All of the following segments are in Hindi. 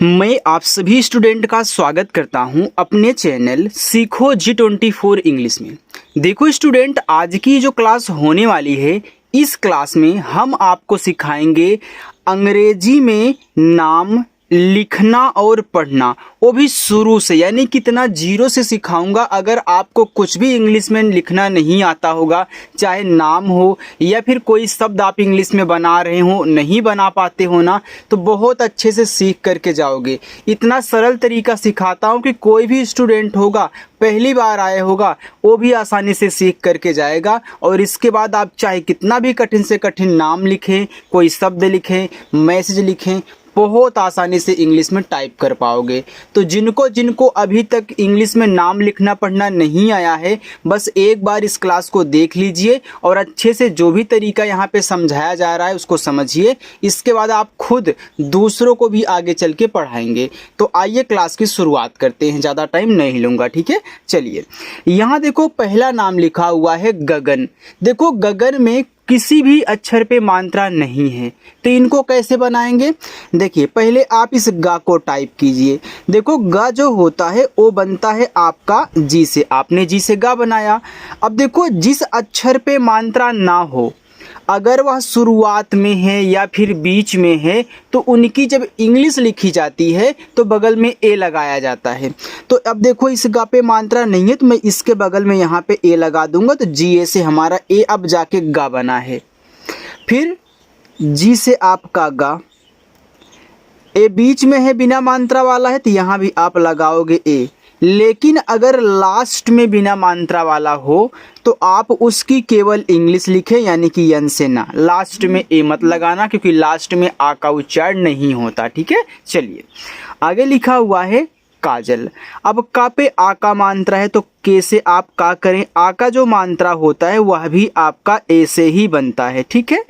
मैं आप सभी स्टूडेंट का स्वागत करता हूं अपने चैनल सीखो G24 इंग्लिश में। देखो स्टूडेंट, आज की जो क्लास होने वाली है, इस क्लास में हम आपको सिखाएंगे अंग्रेजी में नाम लिखना और पढ़ना, वो भी शुरू से, यानी कितना जीरो से सिखाऊंगा। अगर आपको कुछ भी इंग्लिश में लिखना नहीं आता होगा, चाहे नाम हो या फिर कोई शब्द आप इंग्लिश में बना रहे हो, नहीं बना पाते हो ना, तो बहुत अच्छे से सीख करके जाओगे। इतना सरल तरीका सिखाता हूँ कि कोई भी स्टूडेंट होगा, पहली बार आया होगा, वो भी आसानी से सीख करके जाएगा। और इसके बाद आप चाहे कितना भी कठिन से कठिन नाम लिखें, कोई शब्द लिखें, मैसेज लिखें, बहुत आसानी से इंग्लिश में टाइप कर पाओगे। तो जिनको जिनको अभी तक इंग्लिश में नाम लिखना पढ़ना नहीं आया है, बस एक बार इस क्लास को देख लीजिए और अच्छे से जो भी तरीका यहाँ पे समझाया जा रहा है उसको समझिए। इसके बाद आप खुद दूसरों को भी आगे चल के पढ़ाएंगे। तो आइए क्लास की शुरुआत करते हैं, ज़्यादा टाइम नहीं लूँगा, ठीक है। चलिए, यहाँ देखो पहला नाम लिखा हुआ है गगन। देखो गगन में किसी भी अक्षर पे मात्रा नहीं है, तो इनको कैसे बनाएंगे? देखिए, पहले आप इस गा को टाइप कीजिए। देखो गा जो होता है वो बनता है आपका जी से, आपने जी से गा बनाया। अब देखो जिस अक्षर पे मात्रा ना हो, अगर वह शुरुआत में है या फिर बीच में है, तो उनकी जब इंग्लिश लिखी जाती है तो बगल में ए लगाया जाता है। तो अब देखो इस गा पे मात्रा नहीं है, तो मैं इसके बगल में यहाँ पे ए लगा दूंगा, तो जी ए से हमारा ए अब जाके गा बना है। फिर जी से आपका गा, ए बीच में है, बिना मात्रा वाला है, तो यहाँ भी आप लगाओगे ए। लेकिन अगर लास्ट में बिना मात्रा वाला हो तो आप उसकी केवल इंग्लिश लिखें, यानी कि यन से ना, लास्ट में ए मत लगाना, क्योंकि लास्ट में आ का उच्चारण नहीं होता, ठीक है। चलिए, आगे लिखा हुआ है काजल। अब का पे आ का मात्रा है, तो के से आप का करें, आ का जो मात्रा होता है वह भी आपका ए से ही बनता है, ठीक है।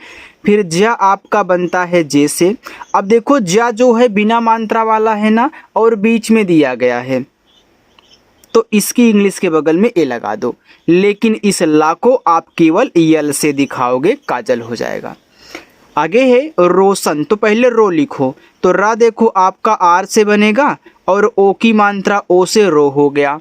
फिर ज्या आपका बनता है जे से। अब देखो ज्या जो है बिना मात्रा वाला है ना, और बीच में दिया गया है, तो इसकी इंग्लिश के बगल में ए लगा दो। लेकिन इस ला को आप केवल यल से दिखाओगे, काजल हो जाएगा। आगे है रोशन, तो पहले रो लिखो, तो रा देखो आपका आर से बनेगा और ओ की मात्रा ओ से रो हो गया।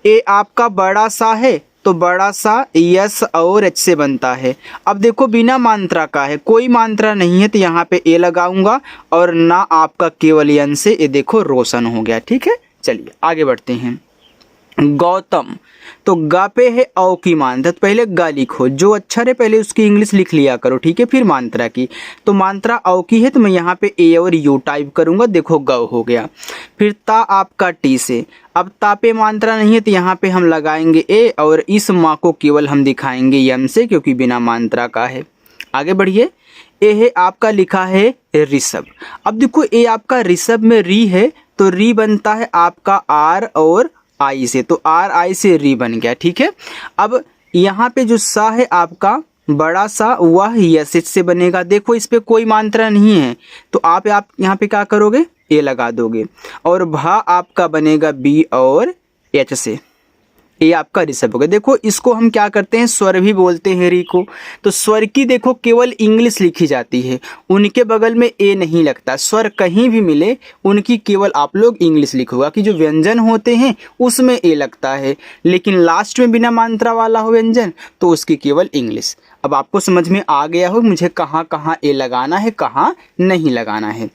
ए आपका बड़ा सा है, तो बड़ा सा यस और एच से बनता है। अब देखो बिना मात्रा का है, कोई मात्रा नहीं है, तो यहाँ पे ए लगाऊंगा और ना आपका केवल यन से, ये देखो रोशन हो गया, ठीक है। चलिए आगे बढ़ते हैं। गौतम, तो गा पे है औ की मात्रा, तो पहले गा लिखो, जो अक्षर है पहले उसकी इंग्लिश लिख लिया करो, ठीक है। फिर मात्रा की, तो मात्रा औ की है, तो मैं यहाँ पे ए और यू टाइप करूँगा, देखो गौ हो गया। फिर ता आपका टी से, अब ता पे मात्रा नहीं है, तो यहाँ पे हम लगाएंगे ए और इस माँ को केवल हम दिखाएंगे यम से, क्योंकि बिना मात्रा का है। आगे बढ़िए, ए है आपका लिखा है ऋषभ। अब देखो ए आपका ऋषभ में री है, तो री बनता है आपका आर और आई से, तो आर आई से री बन गया, ठीक है। अब यहाँ पे जो सा है आपका बड़ा सा, वह यस एच से बनेगा। देखो इस पे कोई मात्रा नहीं है, तो आप यहाँ पे क्या करोगे, ए लगा दोगे। और भा आपका बनेगा बी और एच से, ये आपका ऋषभ हो गया। देखो इसको हम क्या करते हैं, स्वर भी बोलते हैं री को। तो स्वर की देखो केवल इंग्लिश लिखी जाती है, उनके बगल में ए नहीं लगता। स्वर कहीं भी मिले उनकी केवल आप लोग इंग्लिश लिखोगा, कि जो व्यंजन होते हैं उसमें ए लगता है, लेकिन लास्ट में बिना मात्रा वाला हो व्यंजन तो उसकी केवल इंग्लिश। अब आपको समझ में आ गया हो मुझे कहाँ कहाँ ए लगाना है, कहाँ नहीं लगाना है।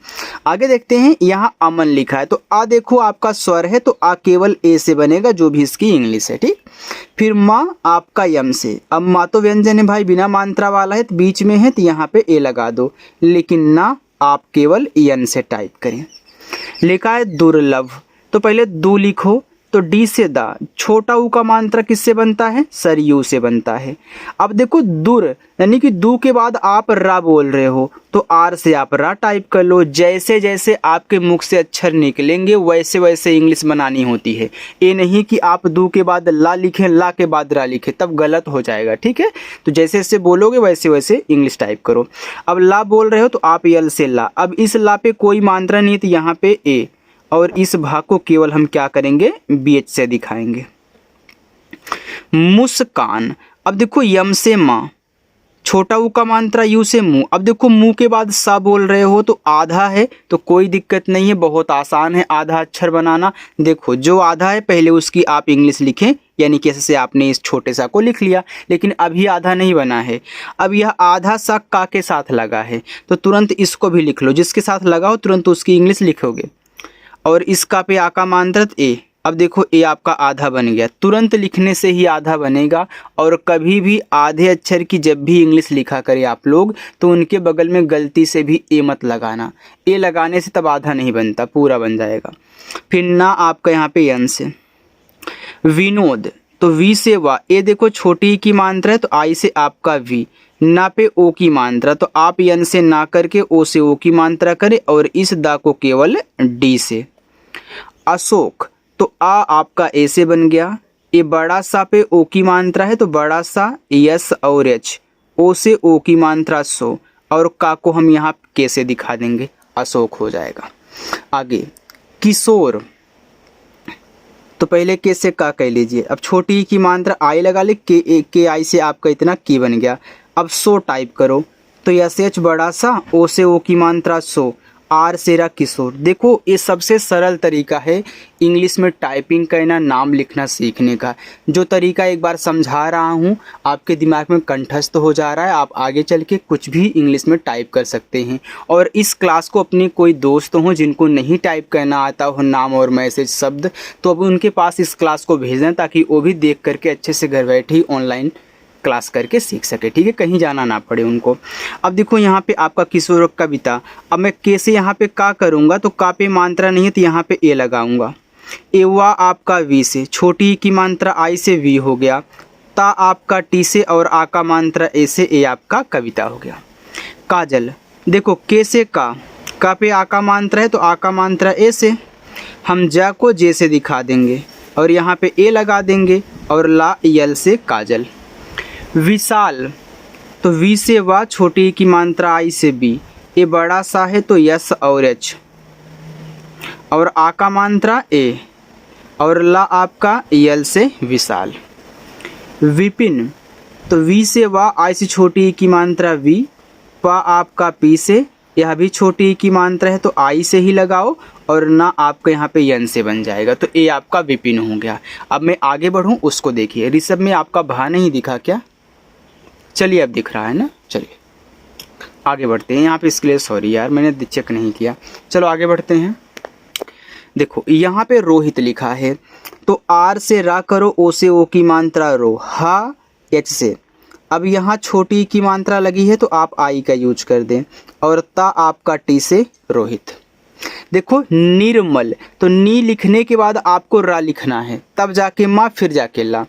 आगे देखते हैं, यहाँ अमन लिखा है, तो आ देखो आपका स्वर है, तो आ केवल ए से बनेगा, जो भी इसकी इंग्लिश है, ठीक। फिर माँ आपका यम से, अब माँ तो व्यंजन है भाई, बिना मात्रा वाला है, तो बीच में है, तो यहाँ पे ए लगा दो। लेकिन ना आप केवल यन से टाइप करें। लिखा है दुर्लभ, तो पहले दू लिखो, तो डी से दा, छोटा ऊ का मात्रा किससे बनता है, सरयू से बनता है। अब देखो दुर, यानी कि दू के बाद आप रा बोल रहे हो, तो आर से आप रा टाइप कर लो। जैसे जैसे आपके मुख से अक्षर निकलेंगे वैसे वैसे इंग्लिश बनानी होती है। ये नहीं कि आप दू के बाद ला लिखें, ला के बाद रा लिखें, तब गलत हो जाएगा, ठीक है। तो जैसे जैसे बोलोगे वैसे वैसे इंग्लिश टाइप करो। अब ला बोल रहे हो, तो आप यल से ला, अब इस ला पे कोई मात्रा नहीं है, तो यहाँ पे ए, और इस भाग को केवल हम क्या करेंगे, बी एच से दिखाएंगे। मुस्कान, अब देखो यम से माँ, छोटा ऊ का मात्रा यू से मुंह। अब देखो मुंह के बाद सा बोल रहे हो तो आधा है तो कोई दिक्कत नहीं है, बहुत आसान है आधा अक्षर बनाना। देखो जो आधा है पहले उसकी आप इंग्लिश लिखें, यानी कैसे से आपने इस छोटे सा को लिख लिया, लेकिन अभी आधा नहीं बना है। अब यह आधा सा का के साथ लगा है तो तुरंत इसको भी लिख लो, जिसके साथ लगा हो तुरंत उसकी इंग्लिश लिखोगे। और इसका पे आ का मात्रत ए। अब देखो ए आपका आधा बन गया, तुरंत लिखने से ही आधा बनेगा। और कभी भी आधे अक्षर की जब भी इंग्लिश लिखा करें आप लोग तो उनके बगल में गलती से भी ए मत लगाना, ए लगाने से तब आधा नहीं बनता, पूरा बन जाएगा। फिर ना आपका यहाँ पे यन से विनोद, तो वी से वा, ए देखो छोटी की मात्रा है तो आई से आपका वी, ना पे ओ की मात्रा तो आप यन से ना करके ओ से ओ की मात्रा करें और इस दा को केवल डी से। अशोक, तो आ आपका ए से बन गया, ए बड़ा सा पे ओ की मात्रा है तो बड़ा सा यस और एच, ओ से ओ की मात्रा सो, और का को हम यहाँ के से दिखा देंगे, अशोक हो जाएगा। आगे किशोर, तो पहले के से का कह लीजिए। अब छोटी की मात्रा आई लगा ले, के आई से आपका इतना की बन गया। अब सो टाइप करो तो यस एच बड़ा सा, ओ से ओ की मात्रा सो, आर से रा किशोर। देखो ये सबसे सरल तरीका है इंग्लिश में टाइपिंग करना, नाम लिखना सीखने का। जो तरीका एक बार समझा रहा हूँ आपके दिमाग में कंठस्थ हो जा रहा है, आप आगे चल के कुछ भी इंग्लिश में टाइप कर सकते हैं। और इस क्लास को अपने कोई दोस्त हो जिनको नहीं टाइप करना आता हो नाम और मैसेज शब्द, तो अब उनके पास इस क्लास को भेजें ताकि वो भी देख करके अच्छे से घर बैठे ही ऑनलाइन क्लास करके सीख सके, ठीक है, कहीं जाना ना पड़े उनको। अब देखो यहाँ पे आपका किशोर कविता, अब मैं के से यहाँ पे का करूँगा तो का पे मात्रा नहीं है तो यहाँ पे ए लगाऊंगा। एवा आपका वी से, छोटी की मात्रा आई से वी हो गया, ता आपका टी से और आ का मात्रा ए से, ए आपका कविता हो गया। काजल, देखो के से का पे आ का मात्रा है तो आ का मात्रा ए से, हम जा को जे से दिखा देंगे और यहाँ पे ए लगा देंगे और ला यल से काजल। विशाल, तो वी से वा, छोटी की मात्रा आई से बी, ए बड़ा सा है तो यस और एच, और आ का मात्रा ए, और ला आपका यल से विशाल। विपिन, तो वी से वा, आई से छोटी की मात्रा वी, पा आपका पी से, यह भी छोटी की मात्रा है तो आई से ही लगाओ और ना आपका यहाँ पे यन से बन जाएगा, तो ए आपका विपिन हो गया। अब मैं आगे बढ़ूँ उसको देखिए। ऋषभ में आपका भा नहीं दिखा क्या? चलिए अब दिख रहा है ना, चलिए आगे बढ़ते हैं। यहाँ पे इसके लिए सॉरी यार, मैंने चेक नहीं किया। चलो आगे बढ़ते हैं। देखो यहाँ पे रोहित लिखा है तो आर से रा करो, ओ से ओ की मात्रा रो, हा एच से। अब यहाँ छोटी की मात्रा लगी है तो आप आई का यूज कर दें और ता आपका टी से रोहित। देखो निर्मल, तो नी लिखने के बाद आपको रा लिखना है, तब जाके माँ फिर जाके ला,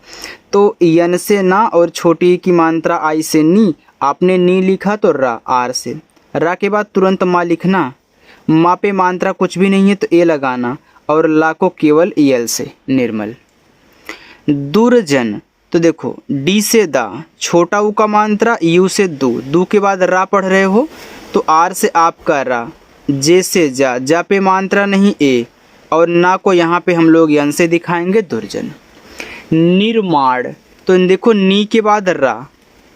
तो यन से ना और छोटी की मात्रा आई से नी, आपने नी लिखा तो रा आर से, रा के बाद तुरंत माँ लिखना, माँ पे मात्रा कुछ भी नहीं है तो ए लगाना और ला को केवल यल से निर्मल। दुर्जन, तो देखो डी से दा, छोटा ऊ का मात्रा यू से दू के बाद रा पढ़ रहे हो तो आर से आपका रा, जे से जा, जा पे मात्रा नहीं ए, और ना को यहाँ पे हम लोग यन से दिखाएंगे दुर्जन। निर्माण, तो देखो नी के बाद रा,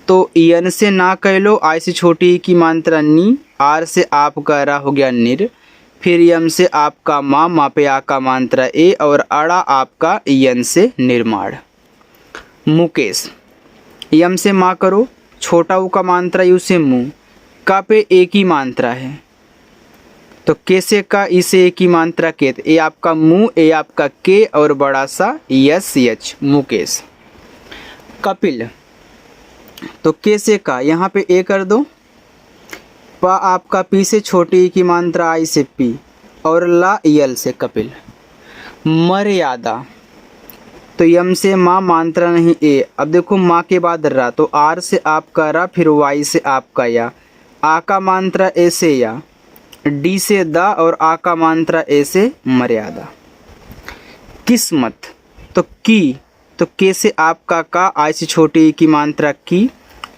तो यन से ना कह लो, आई से छोटी की मात्रा नी, आर से आपका रा हो गया निर, फिर यम से आपका माँ पे आ का मात्रा ए और अड़ा आपका यन से निर्माण। मुकेश, यम से माँ करो, छोटा ऊ का मात्रा यू से मुँह, का पे ए की मात्रा है तो के से का, इसे ए की मात्रा के, ए आपका मुँह, ए आपका के और बड़ा सा यस एच मुकेश। कपिल, तो के से का, यहाँ पे ए कर दो, पा आपका पी से, छोटी की मात्रा आई से पी और ला यल से कपिल। मर्यादा, तो यम से माँ मात्रा नहीं ए, अब देखो माँ के बाद रा तो आर से आपका रा, फिर वाई से आपका या, आ का मात्रा ए से या, डी से दा और आ का मात्रा ए से मर्यादा। किस्मत, तो की, तो के से आपका का, आई से छोटी की मात्रा की,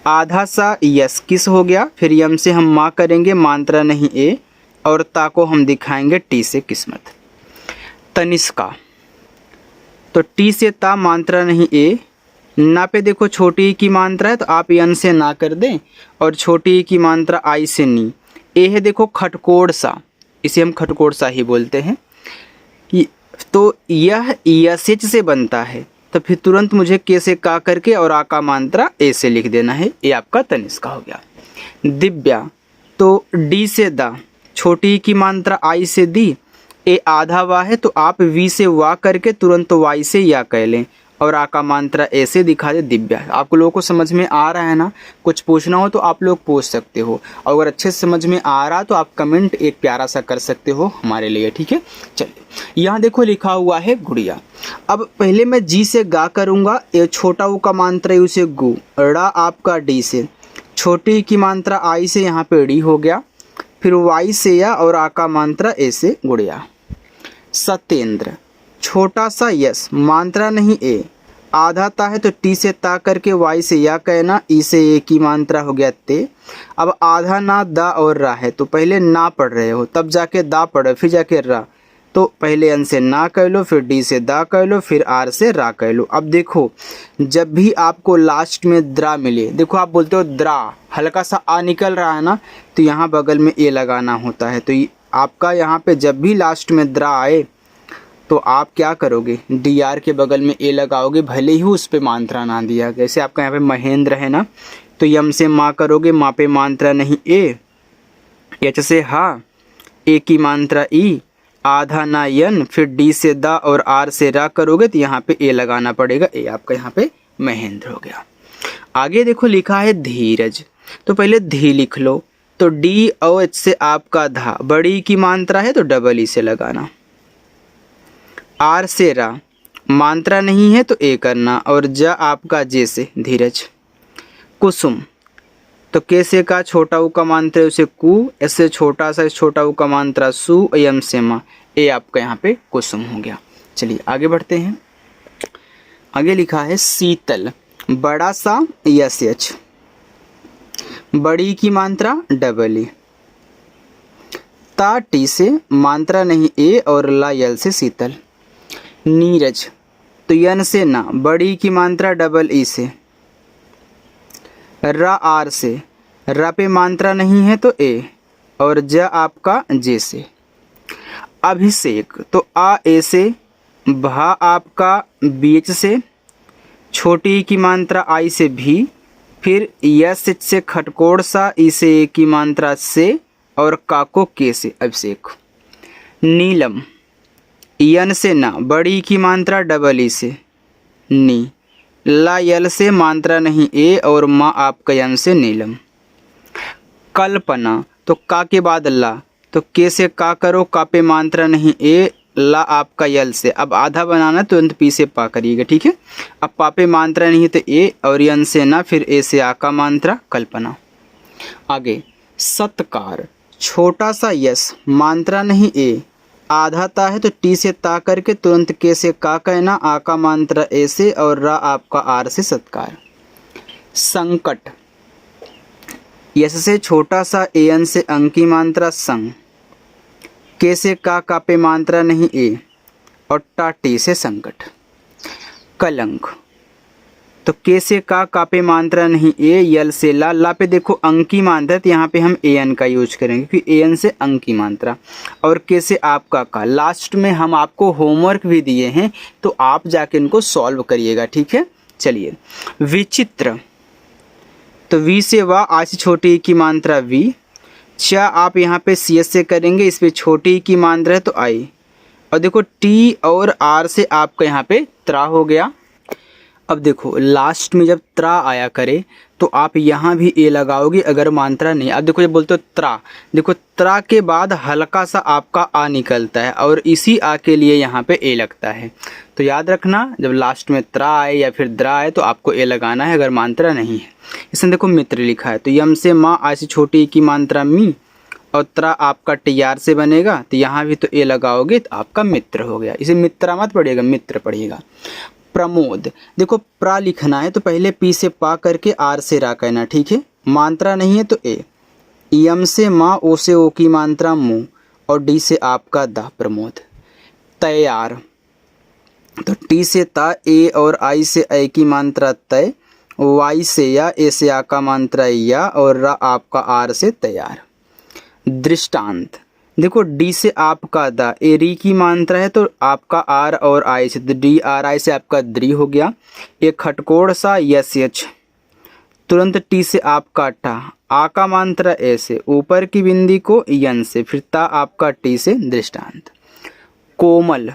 आधा सा यस किस हो गया, फिर यम से हम माँ करेंगे, मात्रा नहीं ए, और ता को हम दिखाएंगे टी से किस्मत। तनिष्का, तो टी से ता मात्रा नहीं ए, ना पे देखो छोटी ई की मात्रा है तो आप यन से ना कर दें, और छोटी ई की मात्रा आई से नी। ए है देखो खटकोड़ सा, इसे हम खटकोड़ सा ही बोलते हैं। तो यह यसेच से बनता है, तो फिर तुरंत मुझे के से का करके और आ का मात्रा ए से लिख देना है। ये आपका तनिष्क का हो गया। दिव्या, तो डी से दा, छोटी ई की मात्रा आई से दी, ए आधा वा है तो आप वी से वा करके तुरंत वाई से या कह लें, और आ का मात्रा ऐसे दिखा दे दिव्या। आप लोगों को समझ में आ रहा है ना? कुछ पूछना हो तो आप लोग पूछ सकते हो, और अगर अच्छे से समझ में आ रहा तो आप कमेंट एक प्यारा सा कर सकते हो हमारे लिए, ठीक है। चलिए यहाँ देखो लिखा हुआ है गुड़िया। अब पहले मैं जी से गा करूँगा, ये छोटा ऊ का मात्रा यू से गु, ड़ा आपका डी से, छोटी की मात्रा आई से यहाँ पे डी हो गया, फिर वाई से या और आ का मात्रा ए से गुड़िया। सत्येंद्र, छोटा सा यस, मात्रा नहीं ए, आधा ता है तो टी से ता करके वाई से या कहना, ई से ए की मात्रा हो गया ते। अब आधा ना दा और रा है, तो पहले ना पढ़ रहे हो तब जाके दा पढ़ो, फिर जाके रा, तो पहले एन से ना कह लो, फिर डी से दा कह लो, फिर आर से रा कह लो। अब देखो जब भी आपको लास्ट में द्रा मिले, देखो आप बोलते हो द्रा, हल्का सा आ निकल रहा है ना, तो यहाँ बगल में ए लगाना होता है। तो आपका यहाँ पे जब भी लास्ट में द्रा आए तो आप क्या करोगे, डी आर के बगल में ए लगाओगे, भले ही उस पे मात्रा ना दिया। जैसे आपका यहाँ पे महेंद्र है ना, तो यम से माँ करोगे, माँ पे मात्रा नहीं ए, एच से हा, ए की मात्रा ई, आधा ना यन, फिर डी से दा और आर से रा करोगे तो यहाँ पे ए लगाना पड़ेगा। ए आपका यहाँ पे महेंद्र हो गया। आगे देखो लिखा है धीरज, तो पहले धी लिख लो, तो डी और एच से आपका धा, बड़ी की मात्रा है तो डबल ई से लगाना, आर से रा, मात्रा नहीं है तो ए करना, और जा आपका जे से धीरज। कुसुम, तो के से का छोटा ऊ का मात्रा उसे कु, ऐसे छोटा सा छोटा ऊ का मात्रा सु, यम से मा, ए आपका यहाँ पे कुसुम हो गया। चलिए आगे बढ़ते हैं। आगे लिखा है शीतल, बड़ा सा यस एच, बड़ी की मात्रा डबल ई, ता टी से मात्रा नहीं ए और ला यल से शीतल। नीरज, तो यन से ना, बड़ी की मात्रा डबल ई से, रा आर से, रा पे मात्रा नहीं है तो ए, और ज आपका जे से। अभिषेक, तो आ ए से, भा आपका बीच से, छोटी की मात्रा आई से भी, फिर यस से खटकोड़ सा, ई से ए की मात्रा से, और काको के से अभिषेक। नीलम, यन से ना, बड़ी की मात्रा डबल ई से, नी, ला यल से मात्रा नहीं ए, और माँ आपका यन से नीलम। कल्पना, तो का के बाद ला, तो के से का करो, का पे मात्रा नहीं ए, ला आपका यल से, अब आधा बनाना तुरंत पी से पा करिएगा, ठीक है। अब पा पे मात्रा नहीं है तो ए, और यन से ना, फिर ए से आ का मात्रा कल्पना। आगे सत्कार, छोटा सा यस, मात्रा नहीं ए, आधा ता है तो टी से ता करके तुरंत के से का कहना, आ का मात्रा ए से, और रा आपका आर से सत्कार। संकट, यस से छोटा सा एन से अंक की मात्रा संग, के से का पे मात्रा नहीं ए, और टा टी से संकट। कलंक, तो के से का पे मात्रा नहीं ए, यल से ला, ला पे देखो अंक की मात्रा, तो यहाँ पे हम ए एन का यूज करेंगे क्योंकि ए एन से अंक की मात्रा, और के से आपका का। लास्ट में हम आपको होमवर्क भी दिए हैं, तो आप जाके इनको सॉल्व करिएगा, ठीक है। चलिए विचित्र, तो वी से वा, आज छोटी की मात्रा वी, चा आप यहाँ पे सी एस से करेंगे, इस पर छोटी की मात्रा है तो आई, और देखो टी और आर से आपका यहाँ पे त्रा हो गया। अब देखो लास्ट में जब त्रा आया करे तो आप यहाँ भी ए लगाओगे अगर मात्रा नहीं। अब देखो जब बोलते हो त्रा, देखो त्रा के बाद हल्का सा आपका आ निकलता है, और इसी आ के लिए यहाँ पे ए लगता है। तो याद रखना जब लास्ट में त्रा आए या फिर द्रा आए तो आपको ए लगाना है अगर मात्रा नहीं है। इसमें देखो मित्र लिखा है, तो यम से माँ, ऐसी छोटी की मात्रा मी, और त्रा आपका टीआर से बनेगा, तो यहाँ भी तो ए लगाओगे तो आपका मित्र हो गया। इसे मित्रा मत पढ़िएगा, मित्र पढ़िएगा। प्रमोद, देखो प्रा लिखना है तो पहले पी से पा करके आर से रा कहना, ठीक है। मात्रा नहीं है तो ए, यम से माँ, ओ से ओ की मात्रा मुँह, और डी से आपका दा प्रमोद। तैयार, तो टी से ता, ए और आई से ऐ की मात्रा तय, वाई से या, ए से आ का मात्रा या और रा आपका आर से तैयार। दृष्टांत देखो डी से आपका दा, ए री की मात्रा है तो आपका आर और आई से, तो डी आर आई से आपका द्री हो गया। एक खटकोड़ सा यस यच, तुरंत टी से आपका टा, आ का मात्रा ए से, ऊपर की बिंदी को यन से, फिर ता आपका टी से। दृष्टांत कोमल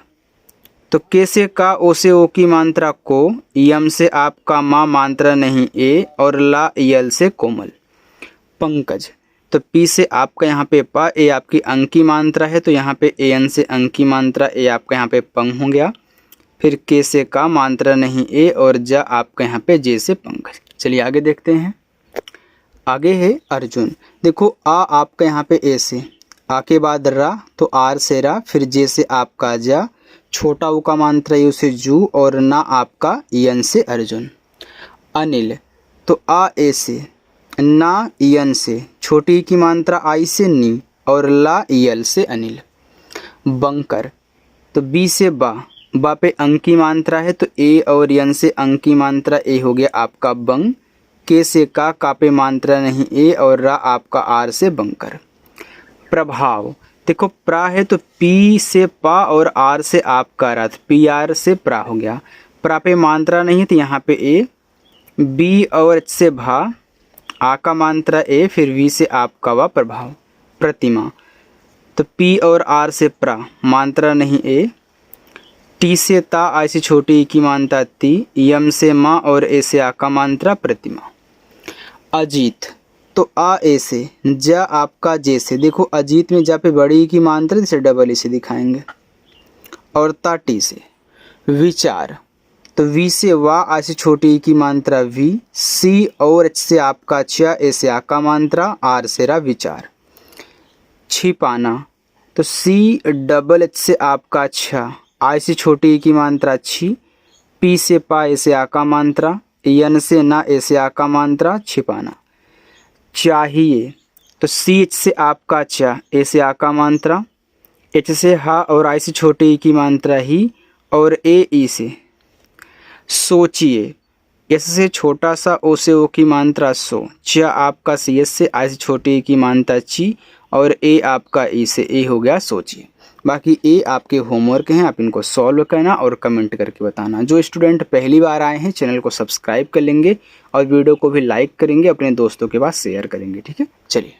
तो के से का, ओ से ओ की मात्रा को, यम से आपका मा मात्रा नहीं ए और ला यल से कोमल। पंकज तो पी से आपका यहाँ पे पा, ए आपकी अंक की मात्रा है तो यहाँ पे ए एन से अंक की मात्रा, ए आपका यहाँ पे पंग हो गया। फिर के से का मात्रा नहीं ए और जा आपका यहाँ पे जे से पंकज। चलिए आगे देखते हैं। आगे है अर्जुन। देखो आ आपका यहाँ पे ए से, आ के बाद रा तो आर से रा, फिर जे से आपका जा, छोटा ऊ का मात्रा यू से जू और ना आपका यन से अर्जुन। अनिल तो आ ए से, ना यन से, छोटी की मात्रा आई से नी और ला यल से अनिल। बंकर तो बी से बा, बा पे अंक की मात्रा है तो ए और यन से अंक की मात्रा ए हो गया आपका बंग। के से का पे मात्रा नहीं ए और रा आपका आर से बंकर। प्रभाव देखो प्रा है तो पी से पा और आर से आपका रा, पी आर से प्रा हो गया। प्रा पे मात्रा नहीं तो यहाँ पे ए, बी और एच से भा, आ का मात्रा ए, फिर वी से आपका वा प्रभाव। प्रतिमा तो पी और आर से प्रा, मात्रा नहीं ए, टी से ता, आई से छोटी ई की मात्रा ती, यम से मा और ए से आ का मात्रा प्रतिमा। अजीत तो आ ए से, जा आपका जे से, देखो अजीत में जा पे बड़ी ई की मात्रा जिसे डबल ई से दिखाएंगे, और ता टी से। विचार तो वी से वा, आ से छोटी ई की मात्रा वी, सी और एच से आपका चा, ए से आ का मात्रा, आर से रा विचार। छिपाना तो सी डबल एच से आपका छा, आई से छोटी ई की मात्रा छी, पी से पा, ए से आ का मात्रा, यन से ना, ए से आ का मात्रा छिपाना। चाहिए तो सी एच से आपका चा, ए से आ का मात्रा, एच से हा और आई से छोटी ई की मात्रा ही और ए ई से। सोचिए एस से छोटा सा, ओ से ओ की मात्रा सो, चा आपका सी एस से, आई से छोटी ई की मात्रा ची और ए आपका ई से, ए हो गया सोचिए। बाकी ये आपके होमवर्क हैं, आप इनको सॉल्व करना और कमेंट करके बताना। जो स्टूडेंट पहली बार आए हैं चैनल को सब्सक्राइब कर लेंगे और वीडियो को भी लाइक करेंगे, अपने दोस्तों के पास शेयर करेंगे। ठीक है, चलिए।